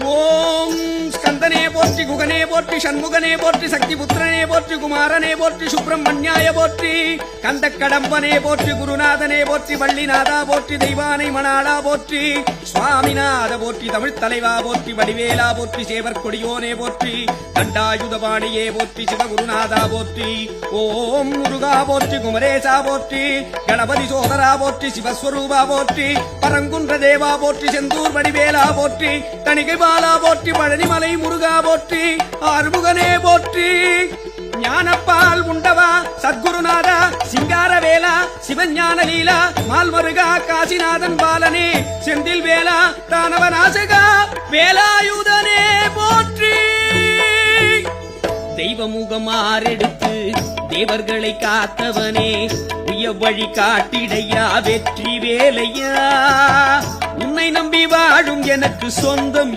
ஓம் ஸ்கந்தனே போற்றி, குகனே போற்றி, சண்முகனே போற்றி, சக்தி புத்திரனே போற்றி, குமாரனே போற்றி, சுப்பிரமணியாய போற்றி, கந்த கடம்பனே போற்றி, குருநாதனே போற்றி, வள்ளிநாதா போற்றி, தெய்வானை மணாளா போற்றி, சுவாமிநாத போற்றி, தமிழ் தலைவா போற்றி, வடிவேலா போற்றி, சேவர் கொடியோனே போற்றி, தண்டாயுதபாணியே போற்றி, சிவகுருநாதா போற்றி. ஓம் முருகா போற்றி, குமரேசா போற்றி, கணபதி சோதரா போற்றி, சிவஸ்வரூபா போற்றி, பரங்குன்ற தேவா போற்றி, செந்தூர் வடிவேலா போற்றி, தணிகை பாலா போற்றி, பழனிமலை முருகா போற்றி, ஆறுமுகனே போற்றி, ஞானப்பால் உண்டவா சத்குருநாதா, சிங்காரவேலா, சிவஞான லீலா, மால்மருகா, காசிநாதன் பாலனே, செந்தில் வேலா, தானவநாசகா, வேலாயுதனே போற்றி. தெய்வமுகமாரெடுத்து தேவர்களை காத்தவனே, உய வழி காட்டிடையா வெற்றி வேலையா, உன்னை நம்பி வாழும் எனக்கு சொந்தம்